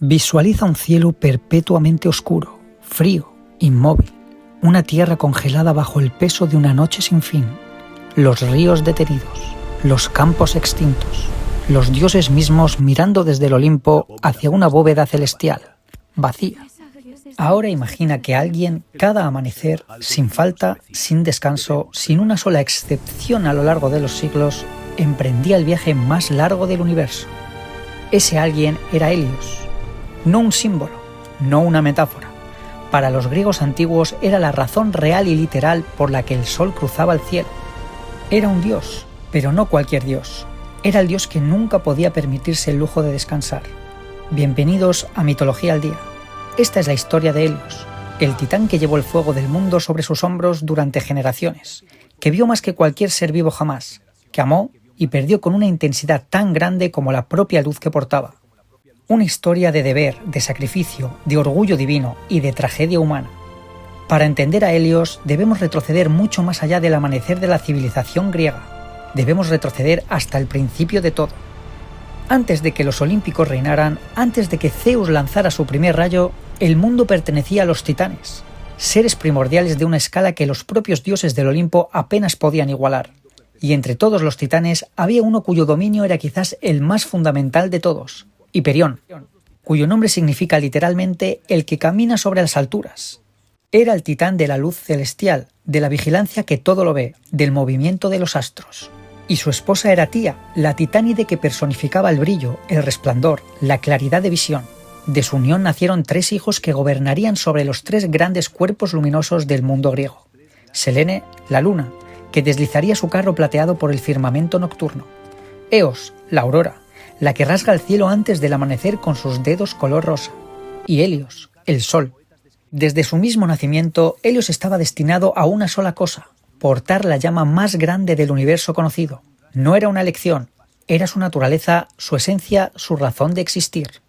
Visualiza un cielo perpetuamente oscuro, frío, inmóvil, una tierra congelada bajo el peso de una noche sin fin, los ríos detenidos, los campos extintos, los dioses mismos mirando desde el Olimpo hacia una bóveda celestial, vacía. Ahora imagina que alguien, cada amanecer, sin falta, sin descanso, sin una sola excepción a lo largo de los siglos, emprendía el viaje más largo del universo. Ese alguien era Helios. No un símbolo, no una metáfora. Para los griegos antiguos era la razón real y literal por la que el sol cruzaba el cielo. Era un dios, pero no cualquier dios. Era el dios que nunca podía permitirse el lujo de descansar. Bienvenidos a Mitología al Día. Esta es la historia de Helios, el titán que llevó el fuego del mundo sobre sus hombros durante generaciones, que vio más que cualquier ser vivo jamás, que amó y perdió con una intensidad tan grande como la propia luz que portaba. Una historia de deber, de sacrificio, de orgullo divino y de tragedia humana. Para entender a Helios debemos retroceder mucho más allá del amanecer de la civilización griega. Debemos retroceder hasta el principio de todo. Antes de que los olímpicos reinaran, antes de que Zeus lanzara su primer rayo, el mundo pertenecía a los titanes, seres primordiales de una escala que los propios dioses del Olimpo apenas podían igualar. Y entre todos los titanes había uno cuyo dominio era quizás el más fundamental de todos, Hiperión, cuyo nombre significa literalmente el que camina sobre las alturas. Era el titán de la luz celestial, de la vigilancia que todo lo ve, del movimiento de los astros. Y su esposa era Tía, la titánide que personificaba el brillo, el resplandor, la claridad de visión. De su unión nacieron 3 hijos que gobernarían sobre los 3 grandes cuerpos luminosos del mundo griego. Selene, la luna, que deslizaría su carro plateado por el firmamento nocturno. Eos, la aurora, la que rasga el cielo antes del amanecer con sus dedos color rosa. Y Helios, el sol. Desde su mismo nacimiento, Helios estaba destinado a una sola cosa: portar la llama más grande del universo conocido. No era una elección, era su naturaleza, su esencia, su razón de existir.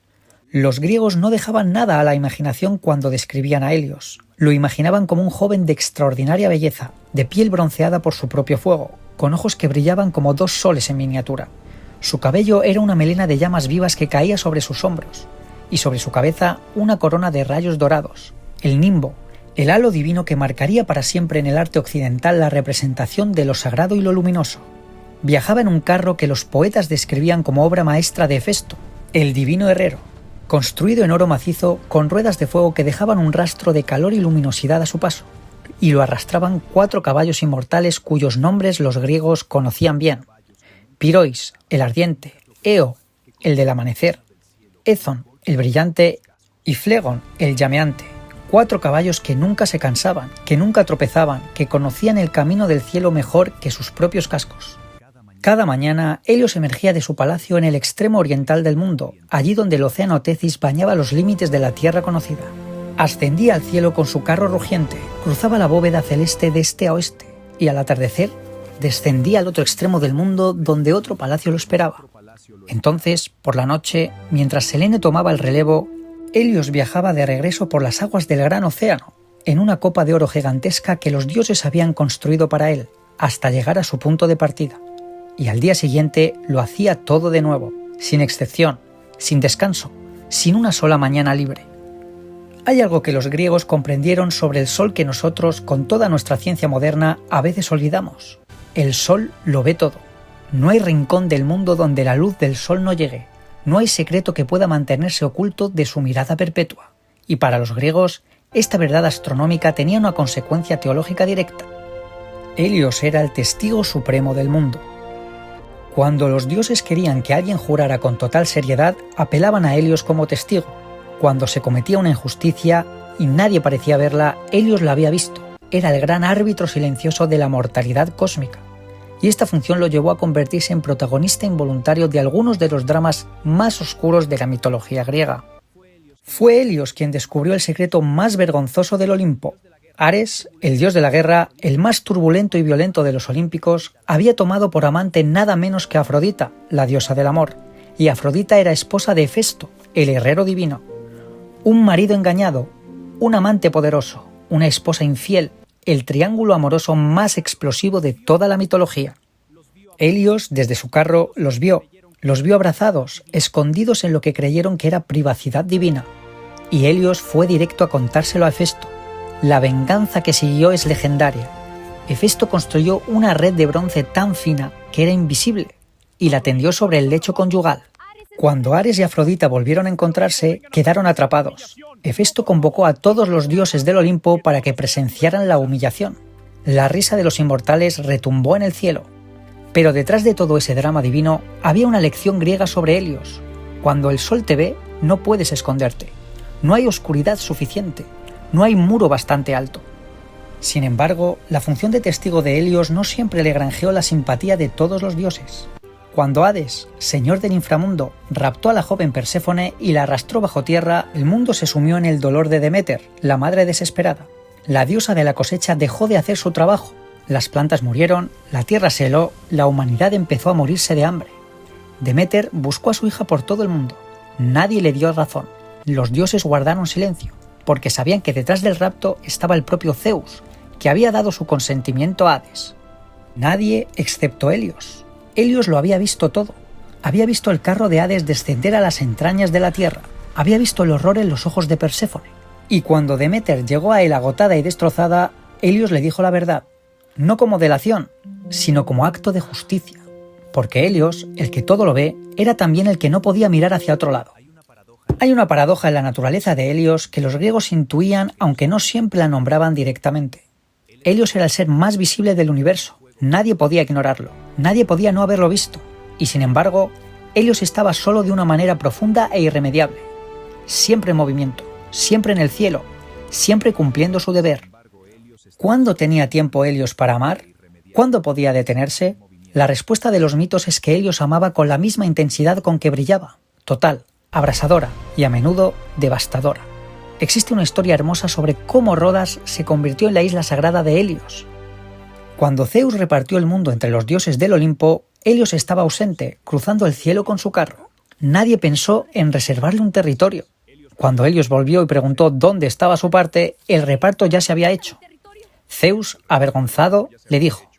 Los griegos no dejaban nada a la imaginación cuando describían a Helios. Lo imaginaban como un joven de extraordinaria belleza, de piel bronceada por su propio fuego, con ojos que brillaban como 2 soles en miniatura. Su cabello era una melena de llamas vivas que caía sobre sus hombros, y sobre su cabeza una corona de rayos dorados, el nimbo, el halo divino que marcaría para siempre en el arte occidental la representación de lo sagrado y lo luminoso. Viajaba en un carro que los poetas describían como obra maestra de Hefesto, el divino herrero, construido en oro macizo con ruedas de fuego que dejaban un rastro de calor y luminosidad a su paso, y lo arrastraban 4 caballos inmortales cuyos nombres los griegos conocían bien: Pirois, el ardiente; Eo, el del amanecer; Ézon, el brillante; y Flegon, el llameante. 4 caballos que nunca se cansaban, que nunca tropezaban, que conocían el camino del cielo mejor que sus propios cascos. Cada mañana, Helios emergía de su palacio en el extremo oriental del mundo, allí donde el océano Tetis bañaba los límites de la tierra conocida. Ascendía al cielo con su carro rugiente, cruzaba la bóveda celeste de este a oeste, y al atardecer descendía al otro extremo del mundo donde otro palacio lo esperaba. Entonces, por la noche, mientras Selene tomaba el relevo, Helios viajaba de regreso por las aguas del gran océano, en una copa de oro gigantesca que los dioses habían construido para él, hasta llegar a su punto de partida. Y al día siguiente lo hacía todo de nuevo, sin excepción, sin descanso, sin una sola mañana libre. Hay algo que los griegos comprendieron sobre el sol que nosotros, con toda nuestra ciencia moderna, a veces olvidamos. El sol lo ve todo. No hay rincón del mundo donde la luz del sol no llegue. No hay secreto que pueda mantenerse oculto de su mirada perpetua. Y para los griegos, esta verdad astronómica tenía una consecuencia teológica directa. Helios era el testigo supremo del mundo. Cuando los dioses querían que alguien jurara con total seriedad, apelaban a Helios como testigo. Cuando se cometía una injusticia y nadie parecía verla, Helios la había visto. Era el gran árbitro silencioso de la mortalidad cósmica. Y esta función lo llevó a convertirse en protagonista involuntario de algunos de los dramas más oscuros de la mitología griega. Fue Helios quien descubrió el secreto más vergonzoso del Olimpo. Ares, el dios de la guerra, el más turbulento y violento de los olímpicos, había tomado por amante nada menos que a Afrodita, la diosa del amor, y Afrodita era esposa de Hefesto, el herrero divino. Un marido engañado, un amante poderoso, una esposa infiel, el triángulo amoroso más explosivo de toda la mitología. Helios, desde su carro, los vio, Los vio abrazados, escondidos en lo que creyeron que era privacidad divina, y Helios fue directo a contárselo a Hefesto. La venganza que siguió es legendaria. Hefesto construyó una red de bronce tan fina que era invisible y la tendió sobre el lecho conyugal. Cuando Ares y Afrodita volvieron a encontrarse, quedaron atrapados. Hefesto convocó a todos los dioses del Olimpo para que presenciaran la humillación. La risa de los inmortales retumbó en el cielo. Pero detrás de todo ese drama divino había una lección griega sobre Helios. Cuando el sol te ve, no puedes esconderte. No hay oscuridad suficiente. No hay muro bastante alto. Sin embargo, la función de testigo de Helios no siempre le granjeó la simpatía de todos los dioses. Cuando Hades, señor del inframundo, raptó a la joven Perséfone y la arrastró bajo tierra, el mundo se sumió en el dolor de Deméter, la madre desesperada. La diosa de la cosecha dejó de hacer su trabajo. Las plantas murieron, la tierra se heló, la humanidad empezó a morirse de hambre. Deméter buscó a su hija por todo el mundo. Nadie le dio razón. Los dioses guardaron silencio, porque sabían que detrás del rapto estaba el propio Zeus, que había dado su consentimiento a Hades. Nadie excepto Helios. Helios lo había visto todo. Había visto el carro de Hades descender a las entrañas de la tierra. Había visto el horror en los ojos de Perséfone. Y cuando Deméter llegó a él agotada y destrozada, Helios le dijo la verdad, no como delación, sino como acto de justicia. Porque Helios, el que todo lo ve, era también el que no podía mirar hacia otro lado. Hay una paradoja en la naturaleza de Helios que los griegos intuían aunque no siempre la nombraban directamente. Helios era el ser más visible del universo. Nadie podía ignorarlo, nadie podía no haberlo visto, y sin embargo, Helios estaba solo de una manera profunda e irremediable. Siempre en movimiento, siempre en el cielo, siempre cumpliendo su deber. ¿Cuándo tenía tiempo Helios para amar? ¿Cuándo podía detenerse? La respuesta de los mitos es que Helios amaba con la misma intensidad con que brillaba, total, abrasadora y a menudo devastadora. Existe una historia hermosa sobre cómo Rodas se convirtió en la isla sagrada de Helios. Cuando Zeus repartió el mundo entre los dioses del Olimpo, Helios estaba ausente, cruzando el cielo con su carro. Nadie pensó en reservarle un territorio. Cuando Helios volvió y preguntó dónde estaba su parte, el reparto ya se había hecho. Zeus, avergonzado, le dijo: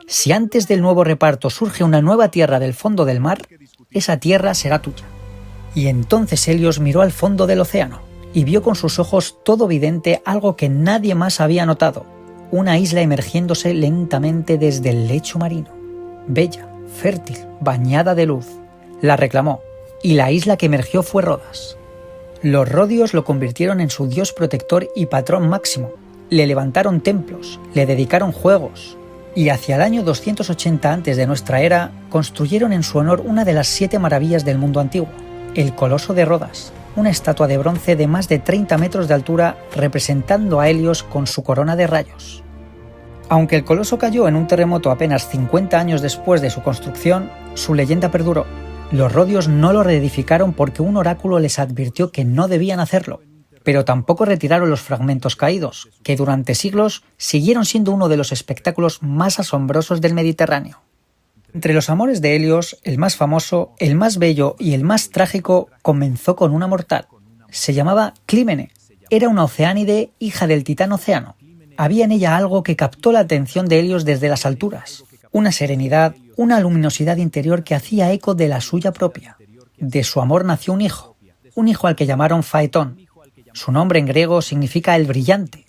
si antes del nuevo reparto surge una nueva tierra del fondo del mar, esa tierra será tuya. Y entonces Helios miró al fondo del océano y vio con sus ojos todo vidente algo que nadie más había notado: una isla emergiéndose lentamente desde el lecho marino. Bella, fértil, bañada de luz. La reclamó, y la isla que emergió fue Rodas. Los rodios lo convirtieron en su dios protector y patrón máximo. Le levantaron templos, le dedicaron juegos, y hacia el año 280 antes de nuestra era, construyeron en su honor una de las 7 maravillas del mundo antiguo, el Coloso de Rodas, una estatua de bronce de más de 30 metros de altura representando a Helios con su corona de rayos. Aunque el coloso cayó en un terremoto apenas 50 años después de su construcción, su leyenda perduró. Los rodios no lo reedificaron porque un oráculo les advirtió que no debían hacerlo, pero tampoco retiraron los fragmentos caídos, que durante siglos siguieron siendo uno de los espectáculos más asombrosos del Mediterráneo. Entre los amores de Helios, el más famoso, el más bello y el más trágico comenzó con una mortal. Se llamaba Clímene. Era una oceánide, hija del titán Océano. Había en ella algo que captó la atención de Helios desde las alturas. Una serenidad, una luminosidad interior que hacía eco de la suya propia. De su amor nació un hijo al que llamaron Faetón. Su nombre en griego significa el brillante.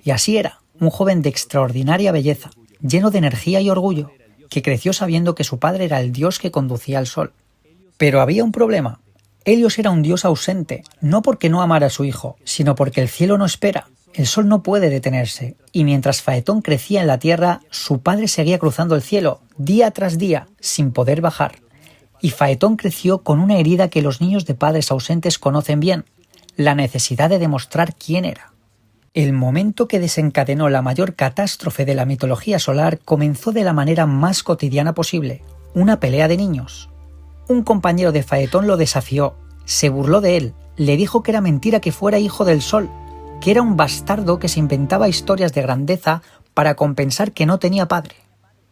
Y así era, un joven de extraordinaria belleza, lleno de energía y orgullo, que creció sabiendo que su padre era el dios que conducía al sol. Pero había un problema. Helios era un dios ausente, no porque no amara a su hijo, sino porque el cielo no espera. El sol no puede detenerse, y mientras Faetón crecía en la tierra, su padre seguía cruzando el cielo, día tras día, sin poder bajar. Y Faetón creció con una herida que los niños de padres ausentes conocen bien: la necesidad de demostrar quién era. El momento que desencadenó la mayor catástrofe de la mitología solar comenzó de la manera más cotidiana posible: una pelea de niños. Un compañero de Faetón lo desafió, se burló de él, le dijo que era mentira que fuera hijo del sol, que era un bastardo que se inventaba historias de grandeza para compensar que no tenía padre.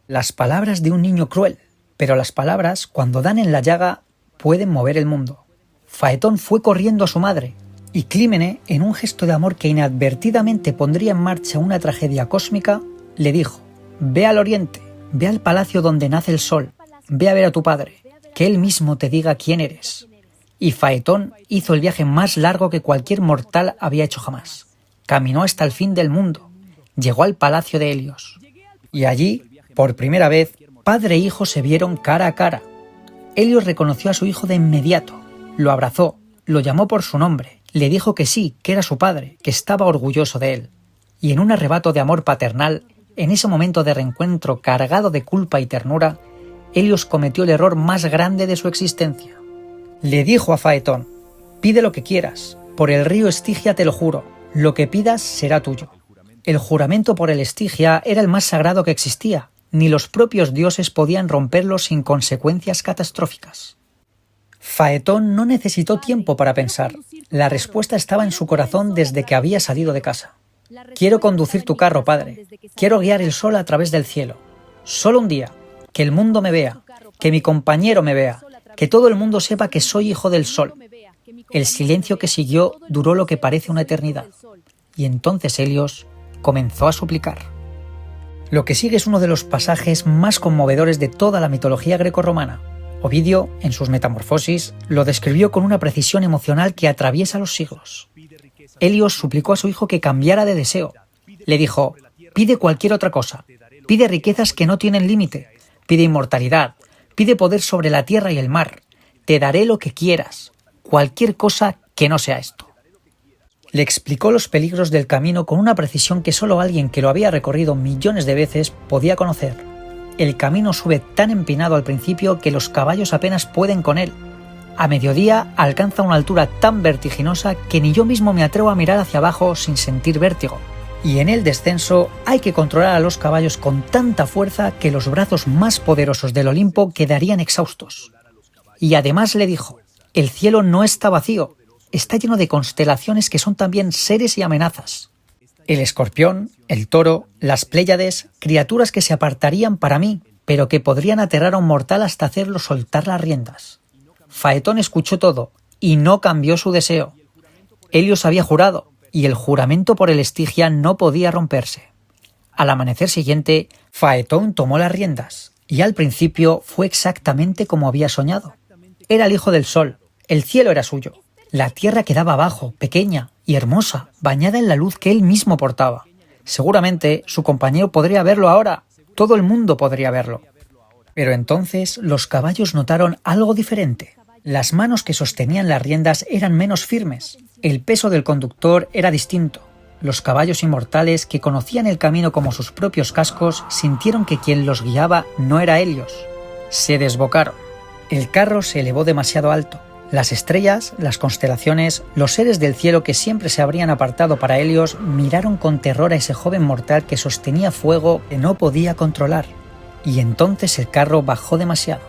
Las palabras de un niño cruel, pero las palabras, cuando dan en la llaga, pueden mover el mundo. Faetón fue corriendo a su madre, y Clímene, en un gesto de amor que inadvertidamente pondría en marcha una tragedia cósmica, le dijo: ve al oriente, ve al palacio donde nace el sol, ve a ver a tu padre. que él mismo te diga quién eres. Y Faetón hizo el viaje más largo que cualquier mortal había hecho jamás. Caminó hasta el fin del mundo. Llegó al palacio de Helios. Y allí, por primera vez, padre e hijo se vieron cara a cara. Helios reconoció a su hijo de inmediato. Lo abrazó, lo llamó por su nombre, le dijo que sí, que era su padre, que estaba orgulloso de él. Y en un arrebato de amor paternal, en ese momento de reencuentro cargado de culpa y ternura, Helios cometió el error más grande de su existencia. Le dijo a Faetón: pide lo que quieras, por el río Estigia te lo juro, lo que pidas será tuyo. El juramento por el Estigia era el más sagrado que existía, ni los propios dioses podían romperlo sin consecuencias catastróficas. Faetón no necesitó tiempo para pensar, la respuesta estaba en su corazón desde que había salido de casa. Quiero conducir tu carro, padre, quiero guiar el sol a través del cielo. Solo un día, que el mundo me vea, que mi compañero me vea, que todo el mundo sepa que soy hijo del sol. El silencio que siguió duró lo que parece una eternidad. Y entonces Helios comenzó a suplicar. Lo que sigue es uno de los pasajes más conmovedores de toda la mitología grecorromana. Ovidio, en sus Metamorfosis, lo describió con una precisión emocional que atraviesa los siglos. Helios suplicó a su hijo que cambiara de deseo. Le dijo: pide cualquier otra cosa, pide riquezas que no tienen límite, pide inmortalidad, pide poder sobre la tierra y el mar, te daré lo que quieras, cualquier cosa que no sea esto. Le explicó los peligros del camino con una precisión que solo alguien que lo había recorrido millones de veces podía conocer. El camino sube tan empinado al principio que los caballos apenas pueden con él. A mediodía alcanza una altura tan vertiginosa que ni yo mismo me atrevo a mirar hacia abajo sin sentir vértigo. Y en el descenso hay que controlar a los caballos con tanta fuerza que los brazos más poderosos del Olimpo quedarían exhaustos. Y además le dijo: el cielo no está vacío, está lleno de constelaciones que son también seres y amenazas. El escorpión, el toro, las Pléyades, criaturas que se apartarían para mí, pero que podrían aterrar a un mortal hasta hacerlo soltar las riendas. Faetón escuchó todo y no cambió su deseo. Helios había jurado, y el juramento por el Estigia no podía romperse. Al amanecer siguiente, Faetón tomó las riendas, y al principio fue exactamente como había soñado. Era el hijo del sol, el cielo era suyo. La tierra quedaba abajo, pequeña y hermosa, bañada en la luz que él mismo portaba. Seguramente su compañero podría verlo ahora, todo el mundo podría verlo. Pero entonces los caballos notaron algo diferente. Las manos que sostenían las riendas eran menos firmes. El peso del conductor era distinto. Los caballos inmortales, que conocían el camino como sus propios cascos, sintieron que quien los guiaba no era Helios. Se desbocaron. El carro se elevó demasiado alto. Las estrellas, las constelaciones, los seres del cielo que siempre se habrían apartado para Helios miraron con terror a ese joven mortal que sostenía fuego que no podía controlar. Y entonces el carro bajó demasiado.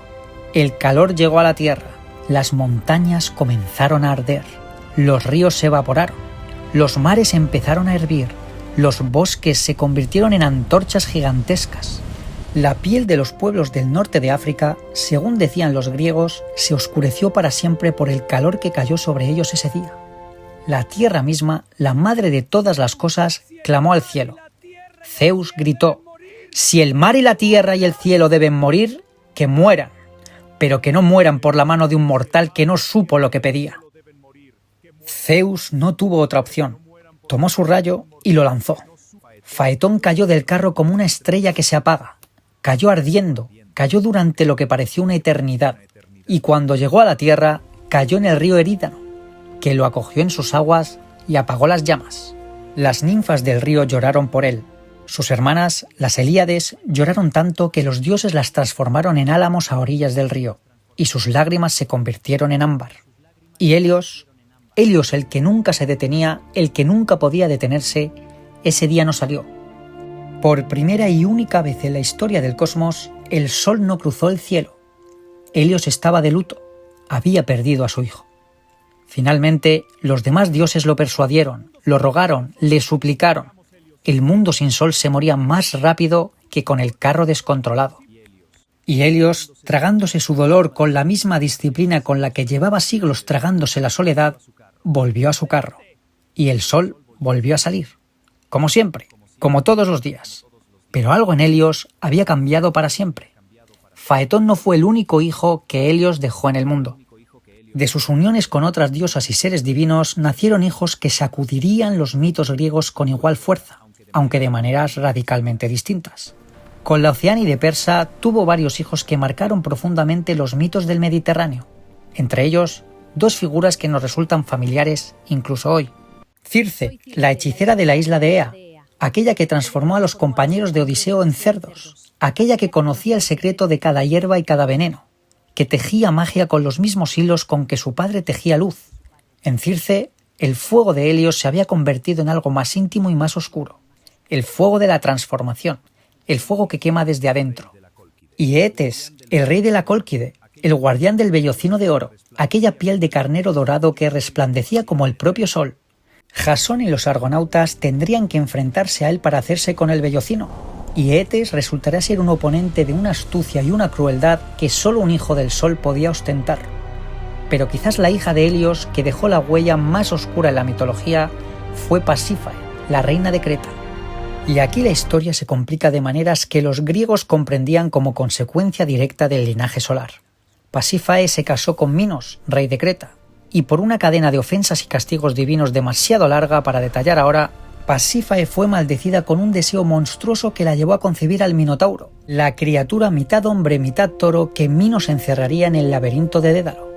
El calor llegó a la tierra. Las montañas comenzaron a arder. Los ríos se evaporaron. Los mares empezaron a hervir. Los bosques se convirtieron en antorchas gigantescas. La piel de los pueblos del norte de África, según decían los griegos, se oscureció para siempre por el calor que cayó sobre ellos ese día. La tierra misma, la madre de todas las cosas, clamó al cielo. Zeus gritó: si el mar y la tierra y el cielo deben morir, que mueran, pero que no mueran por la mano de un mortal que no supo lo que pedía. Zeus no tuvo otra opción. Tomó su rayo y lo lanzó. Faetón cayó del carro como una estrella que se apaga. Cayó ardiendo, cayó durante lo que pareció una eternidad, y cuando llegó a la tierra, cayó en el río Erídano, que lo acogió en sus aguas y apagó las llamas. Las ninfas del río lloraron por él. Sus hermanas, las Helíades, lloraron tanto que los dioses las transformaron en álamos a orillas del río, y sus lágrimas se convirtieron en ámbar. Y Helios, el que nunca se detenía, el que nunca podía detenerse, ese día no salió. Por primera y única vez en la historia del cosmos, el sol no cruzó el cielo. Helios estaba de luto, había perdido a su hijo. Finalmente, los demás dioses lo persuadieron, lo rogaron, le suplicaron. El mundo sin sol se moría más rápido que con el carro descontrolado. Y Helios, tragándose su dolor con la misma disciplina con la que llevaba siglos tragándose la soledad, volvió a su carro. Y el sol volvió a salir, como siempre, como todos los días. Pero algo en Helios había cambiado para siempre. Faetón no fue el único hijo que Helios dejó en el mundo. De sus uniones con otras diosas y seres divinos nacieron hijos que sacudirían los mitos griegos con igual fuerza, aunque de maneras radicalmente distintas. Con la Oceánide persa tuvo varios hijos que marcaron profundamente los mitos del Mediterráneo, entre ellos dos figuras que nos resultan familiares incluso hoy. Circe, la hechicera de la isla de Ea, aquella que transformó a los compañeros de Odiseo en cerdos, aquella que conocía el secreto de cada hierba y cada veneno, que tejía magia con los mismos hilos con que su padre tejía luz. En Circe, el fuego de Helios se había convertido en algo más íntimo y más oscuro, el fuego de la transformación, el fuego que quema desde adentro. Y Eetes, el rey de la Cólquide, el guardián del vellocino de oro, aquella piel de carnero dorado que resplandecía como el propio sol. Jasón y los argonautas tendrían que enfrentarse a él para hacerse con el vellocino, y Eetes resultará ser un oponente de una astucia y una crueldad que solo un hijo del sol podía ostentar. Pero quizás la hija de Helios que dejó la huella más oscura en la mitología fue Pasífae, la reina de Creta. Y aquí la historia se complica de maneras que los griegos comprendían como consecuencia directa del linaje solar. Pasífae se casó con Minos, rey de Creta, y por una cadena de ofensas y castigos divinos demasiado larga para detallar ahora, Pasífae fue maldecida con un deseo monstruoso que la llevó a concebir al Minotauro, la criatura mitad hombre mitad toro que Minos encerraría en el laberinto de Dédalo.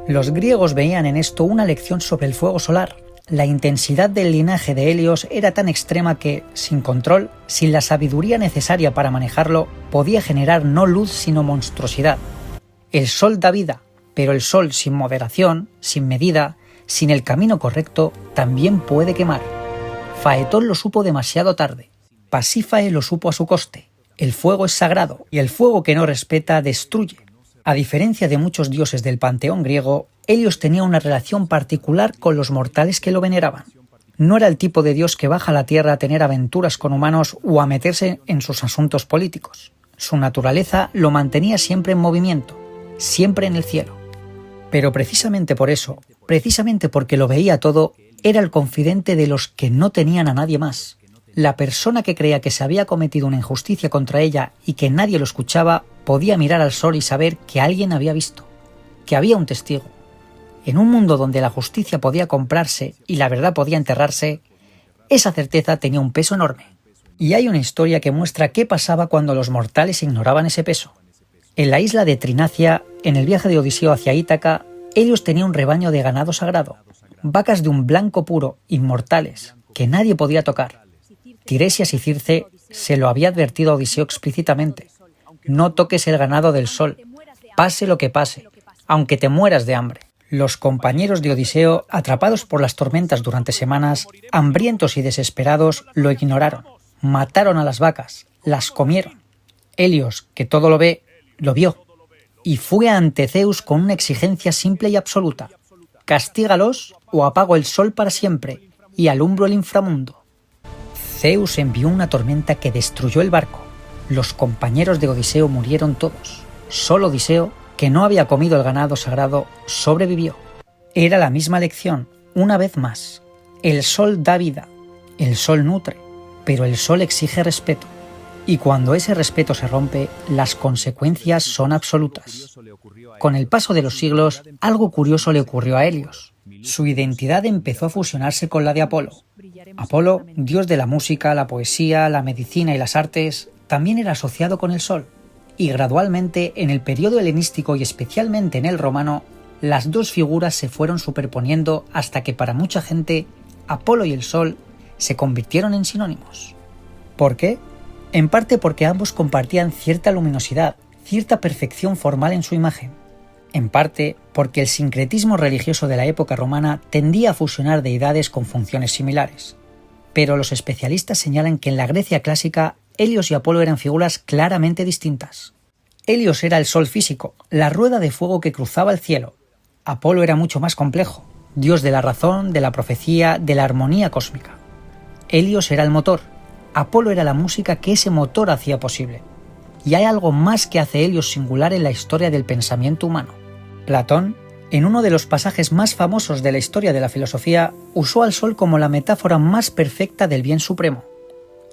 Los griegos veían en esto una lección sobre el fuego solar. La intensidad del linaje de Helios era tan extrema que, sin control, sin la sabiduría necesaria para manejarlo, podía generar no luz sino monstruosidad. El sol da vida, pero el sol sin moderación, sin medida, sin el camino correcto, también puede quemar. Faetón lo supo demasiado tarde. Pasífae lo supo a su coste. El fuego es sagrado, y el fuego que no respeta destruye. A diferencia de muchos dioses del panteón griego, Helios tenía una relación particular con los mortales que lo veneraban. No era el tipo de dios que baja a la tierra a tener aventuras con humanos o a meterse en sus asuntos políticos. Su naturaleza lo mantenía siempre en movimiento, siempre en el cielo. Pero precisamente por eso, precisamente porque lo veía todo, era el confidente de los que no tenían a nadie más. La persona que creía que se había cometido una injusticia contra ella y que nadie lo escuchaba, podía mirar al sol y saber que alguien había visto, que había un testigo. En un mundo donde la justicia podía comprarse y la verdad podía enterrarse, esa certeza tenía un peso enorme. Y hay una historia que muestra qué pasaba cuando los mortales ignoraban ese peso. En la isla de Trinacia, en el viaje de Odiseo hacia Ítaca, Helios tenía un rebaño de ganado sagrado, vacas de un blanco puro, inmortales, que nadie podía tocar. Tiresias y Circe se lo había advertido a Odiseo explícitamente. No toques el ganado del sol, pase lo que pase, aunque te mueras de hambre. Los compañeros de Odiseo, atrapados por las tormentas durante semanas, hambrientos y desesperados, lo ignoraron. Mataron a las vacas, las comieron. Helios, que todo lo ve, lo vio. Y fue ante Zeus con una exigencia simple y absoluta. Castígalos o apago el sol para siempre y alumbro el inframundo. Zeus envió una tormenta que destruyó el barco. Los compañeros de Odiseo murieron todos. Solo Odiseo, que no había comido el ganado sagrado, sobrevivió. Era la misma lección, una vez más. El sol da vida, el sol nutre, pero el sol exige respeto. Y cuando ese respeto se rompe, las consecuencias son absolutas. Con el paso de los siglos, algo curioso le ocurrió a Helios. Su identidad empezó a fusionarse con la de Apolo. Apolo, dios de la música, la poesía, la medicina y las artes, también era asociado con el sol. Y gradualmente, en el periodo helenístico y especialmente en el romano, las dos figuras se fueron superponiendo hasta que para mucha gente, Apolo y el sol se convirtieron en sinónimos. ¿Por qué? En parte porque ambos compartían cierta luminosidad, cierta perfección formal en su imagen. En parte porque el sincretismo religioso de la época romana tendía a fusionar deidades con funciones similares. Pero los especialistas señalan que en la Grecia clásica, Helios y Apolo eran figuras claramente distintas. Helios era el sol físico, la rueda de fuego que cruzaba el cielo. Apolo era mucho más complejo, dios de la razón, de la profecía, de la armonía cósmica. Helios era el motor, Apolo era la música que ese motor hacía posible. Y hay algo más que hace Helios singular en la historia del pensamiento humano. Platón, en uno de los pasajes más famosos de la historia de la filosofía, usó al sol como la metáfora más perfecta del bien supremo.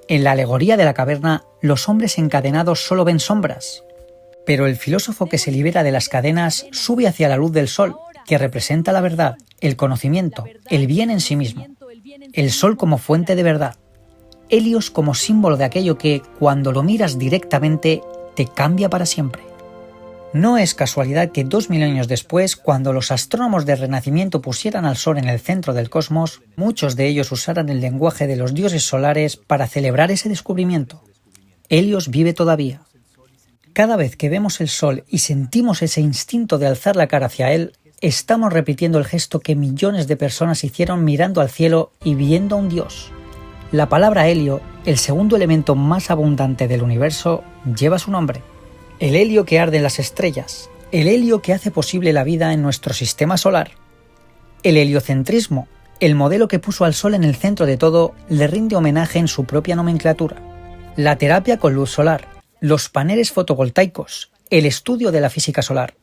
En la alegoría de la caverna, los hombres encadenados solo ven sombras. Pero el filósofo que se libera de las cadenas sube hacia la luz del sol, que representa la verdad, el conocimiento, el bien en sí mismo. El sol como fuente de verdad. Helios como símbolo de aquello que, cuando lo miras directamente, te cambia para siempre. No es casualidad que 2000 años después, cuando los astrónomos del Renacimiento pusieran al Sol en el centro del cosmos, muchos de ellos usaran el lenguaje de los dioses solares para celebrar ese descubrimiento. Helios vive todavía. Cada vez que vemos el Sol y sentimos ese instinto de alzar la cara hacia él, estamos repitiendo el gesto que millones de personas hicieron mirando al cielo y viendo a un dios. La palabra helio, el segundo elemento más abundante del universo, lleva su nombre. El helio que arde en las estrellas, el helio que hace posible la vida en nuestro sistema solar. El heliocentrismo, el modelo que puso al Sol en el centro de todo, le rinde homenaje en su propia nomenclatura. La terapia con luz solar, los paneles fotovoltaicos, el estudio de la física solar.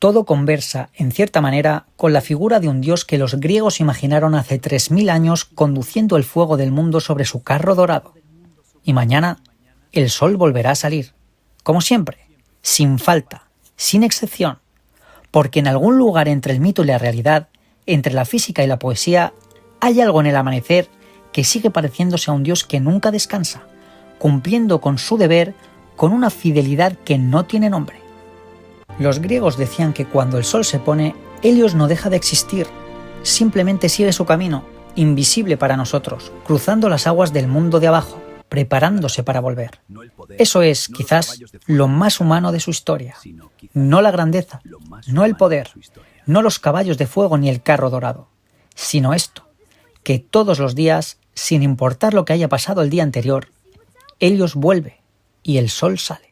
Todo conversa, en cierta manera, con la figura de un dios que los griegos imaginaron hace 3000 años conduciendo el fuego del mundo sobre su carro dorado. Y mañana, el sol volverá a salir, como siempre, sin falta, sin excepción, porque en algún lugar entre el mito y la realidad, entre la física y la poesía, hay algo en el amanecer que sigue pareciéndose a un dios que nunca descansa, cumpliendo con su deber con una fidelidad que no tiene nombre. Los griegos decían que cuando el sol se pone, Helios no deja de existir, simplemente sigue su camino, invisible para nosotros, cruzando las aguas del mundo de abajo, preparándose para volver. Eso es, quizás, lo más humano de su historia. No la grandeza, no el poder, no los caballos de fuego ni el carro dorado, sino esto, que todos los días, sin importar lo que haya pasado el día anterior, Helios vuelve y el sol sale.